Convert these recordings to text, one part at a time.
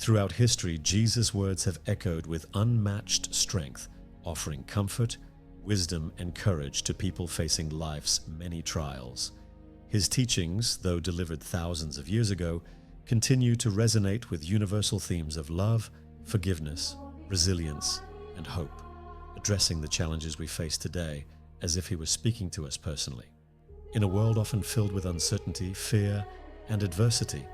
Throughout history, Jesus' words have echoed with unmatched strength, offering comfort, wisdom, and courage to people facing life's many trials. His teachings, though delivered thousands of years ago, continue to resonate with universal themes of love, forgiveness, resilience, and hope, addressing the challenges we face today as if he was speaking to us personally. In a world often filled with uncertainty, fear, and adversity,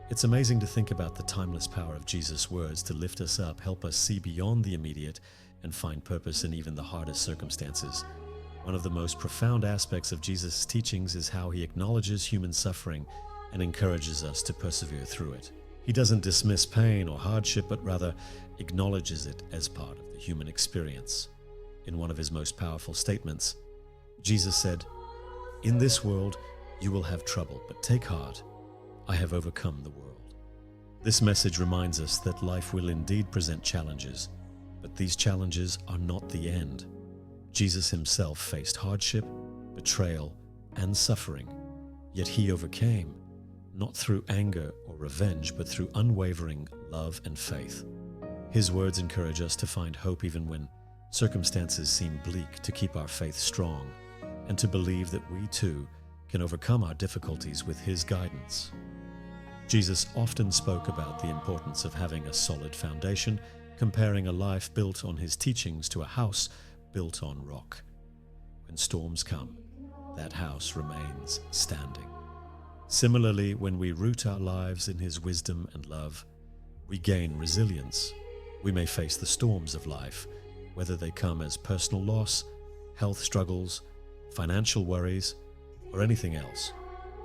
it's amazing to think about the timeless power of Jesus' words to lift us up, help us see beyond the immediate, and find purpose in even the hardest circumstances. One of the most profound aspects of Jesus' teachings is how he acknowledges human suffering and encourages us to persevere through it. He doesn't dismiss pain or hardship, but rather acknowledges it as part of the human experience. In one of his most powerful statements, Jesus said, "In this world you will have trouble, but take heart, I have overcome the world." This message reminds us that life will indeed present challenges, but these challenges are not the end. Jesus himself faced hardship, betrayal, and suffering, yet he overcame, not through anger or revenge, but through unwavering love and faith. His words encourage us to find hope even when circumstances seem bleak, to keep our faith strong, and to believe that we too can overcome our difficulties with his guidance. Jesus often spoke about the importance of having a solid foundation, comparing a life built on his teachings to a house built on rock. When storms come, that house remains standing. Similarly, when we root our lives in his wisdom and love, we gain resilience. We may face the storms of life, whether they come as personal loss, health struggles, financial worries, or anything else.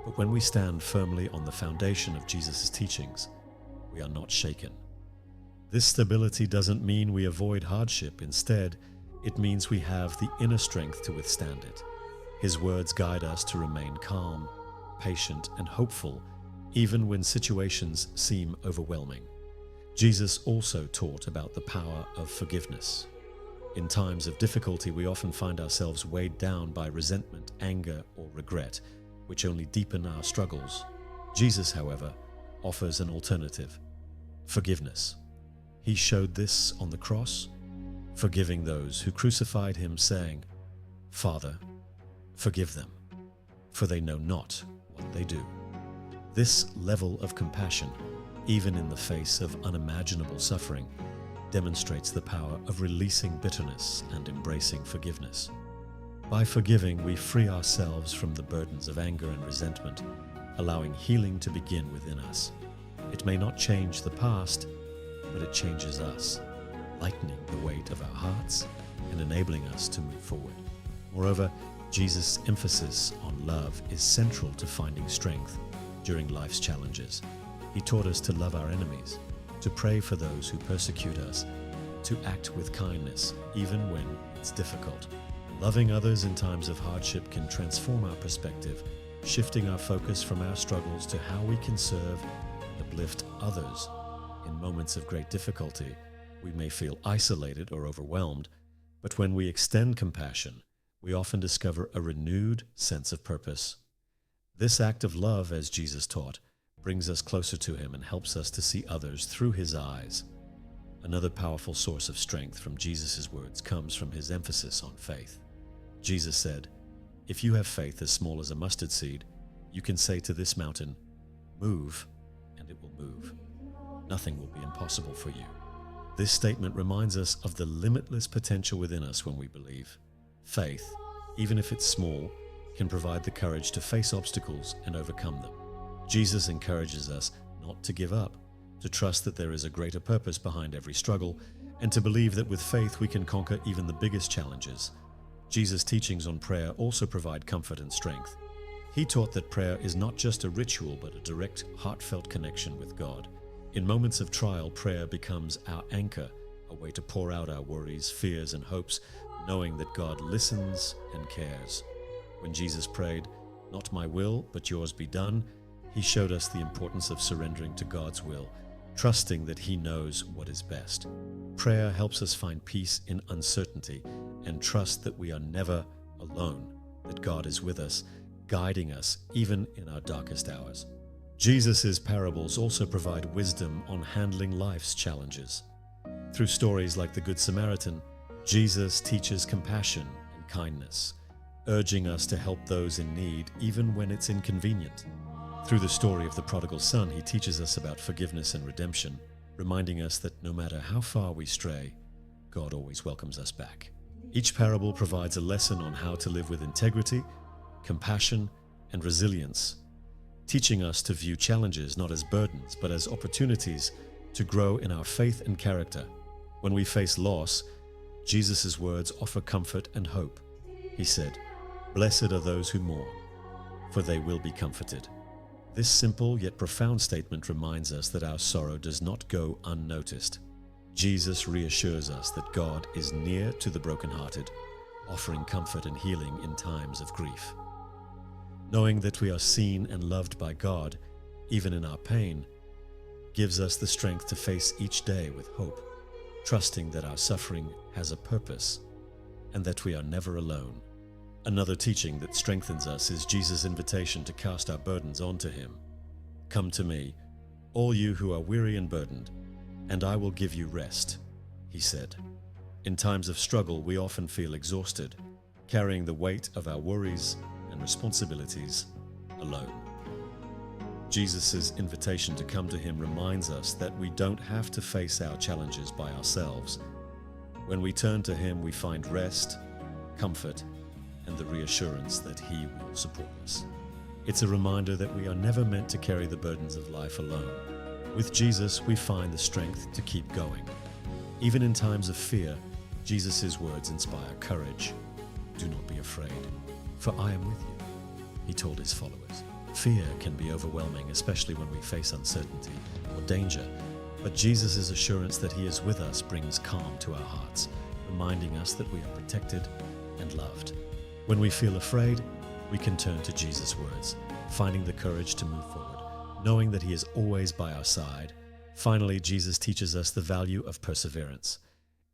But when we stand firmly on the foundation of Jesus' teachings, we are not shaken. This stability doesn't mean we avoid hardship. Instead, it means we have the inner strength to withstand it. His words guide us to remain calm, patient, and hopeful, even when situations seem overwhelming. Jesus also taught about the power of forgiveness. In times of difficulty, we often find ourselves weighed down by resentment, anger, or regret, which only deepen our struggles. Jesus, however, offers an alternative: forgiveness. He showed this on the cross, forgiving those who crucified him, saying, "Father, forgive them, for they know not what they do." This level of compassion, even in the face of unimaginable suffering, demonstrates the power of releasing bitterness and embracing forgiveness. By forgiving, we free ourselves from the burdens of anger and resentment, allowing healing to begin within us. It may not change the past, but it changes us, lightening the weight of our hearts and enabling us to move forward. Moreover, Jesus' emphasis on love is central to finding strength during life's challenges. He taught us to love our enemies, to pray for those who persecute us, to act with kindness even when it's difficult. Loving others in times of hardship can transform our perspective, shifting our focus from our struggles to how we can serve and uplift others. In moments of great difficulty, we may feel isolated or overwhelmed, but when we extend compassion, we often discover a renewed sense of purpose. This act of love, as Jesus taught, brings us closer to him and helps us to see others through his eyes. Another powerful source of strength from Jesus' words comes from his emphasis on faith. Jesus said, "If you have faith as small as a mustard seed, you can say to this mountain, 'Move,' and it will move. Nothing will be impossible for you." This statement reminds us of the limitless potential within us when we believe. Faith, even if it's small, can provide the courage to face obstacles and overcome them. Jesus encourages us not to give up, to trust that there is a greater purpose behind every struggle, and to believe that with faith we can conquer even the biggest challenges. Jesus' teachings on prayer also provide comfort and strength. He taught that prayer is not just a ritual, but a direct, heartfelt connection with God. In moments of trial, prayer becomes our anchor, a way to pour out our worries, fears, and hopes, knowing that God listens and cares. When Jesus prayed, "Not my will, but yours be done," he showed us the importance of surrendering to God's will, trusting that he knows what is best. Prayer helps us find peace in uncertainty and trust that we are never alone, that God is with us, guiding us even in our darkest hours. Jesus' parables also provide wisdom on handling life's challenges. Through stories like the Good Samaritan, Jesus teaches compassion and kindness, urging us to help those in need even when it's inconvenient. Through the story of the prodigal son, he teaches us about forgiveness and redemption, reminding us that no matter how far we stray, God always welcomes us back. Each parable provides a lesson on how to live with integrity, compassion, and resilience, teaching us to view challenges not as burdens but as opportunities to grow in our faith and character. When we face loss, Jesus' words offer comfort and hope. He said, "Blessed are those who mourn, for they will be comforted." This simple yet profound statement reminds us that our sorrow does not go unnoticed. Jesus reassures us that God is near to the brokenhearted, offering comfort and healing in times of grief. Knowing that we are seen and loved by God, even in our pain, gives us the strength to face each day with hope, trusting that our suffering has a purpose and that we are never alone. Another teaching that strengthens us is Jesus' invitation to cast our burdens onto him. "Come to me, all you who are weary and burdened, and I will give you rest," he said. In times of struggle, we often feel exhausted, carrying the weight of our worries and responsibilities alone. Jesus' invitation to come to him reminds us that we don't have to face our challenges by ourselves. When we turn to him, we find rest, comfort, and the reassurance that he will support us. It's a reminder that we are never meant to carry the burdens of life alone. With Jesus, we find the strength to keep going. Even in times of fear, Jesus' words inspire courage. "Do not be afraid, for I am with you," he told his followers. Fear can be overwhelming, especially when we face uncertainty or danger, but Jesus' assurance that he is with us brings calm to our hearts, reminding us that we are protected and loved. When we feel afraid, we can turn to Jesus' words, finding the courage to move forward, knowing that he is always by our side. Finally, Jesus teaches us the value of perseverance.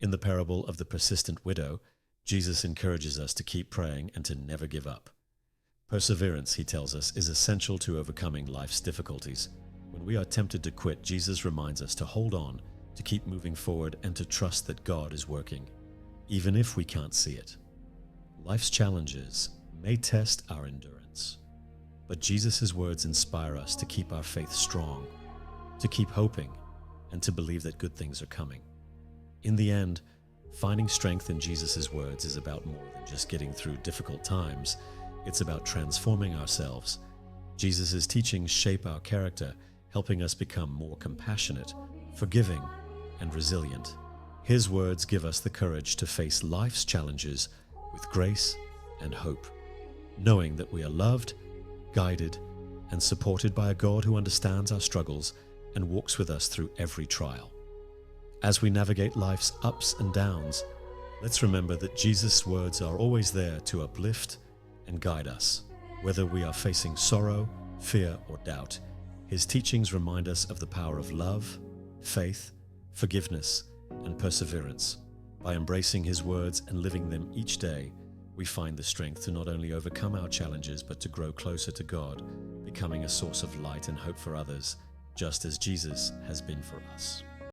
In the parable of the persistent widow, Jesus encourages us to keep praying and to never give up. Perseverance, he tells us, is essential to overcoming life's difficulties. When we are tempted to quit, Jesus reminds us to hold on, to keep moving forward, and to trust that God is working, even if we can't see it. Life's challenges may test our endurance, but Jesus' words inspire us to keep our faith strong, to keep hoping, and to believe that good things are coming. In the end, finding strength in Jesus' words is about more than just getting through difficult times. It's about transforming ourselves. Jesus' teachings shape our character, helping us become more compassionate, forgiving, and resilient. His words give us the courage to face life's challenges with grace and hope, knowing that we are loved, guided, and supported by a God who understands our struggles and walks with us through every trial. As we navigate life's ups and downs, let's remember that Jesus' words are always there to uplift and guide us. Whether we are facing sorrow, fear, or doubt, his teachings remind us of the power of love, faith, forgiveness, and perseverance. By embracing his words and living them each day, we find the strength to not only overcome our challenges, but to grow closer to God, becoming a source of light and hope for others, just as Jesus has been for us.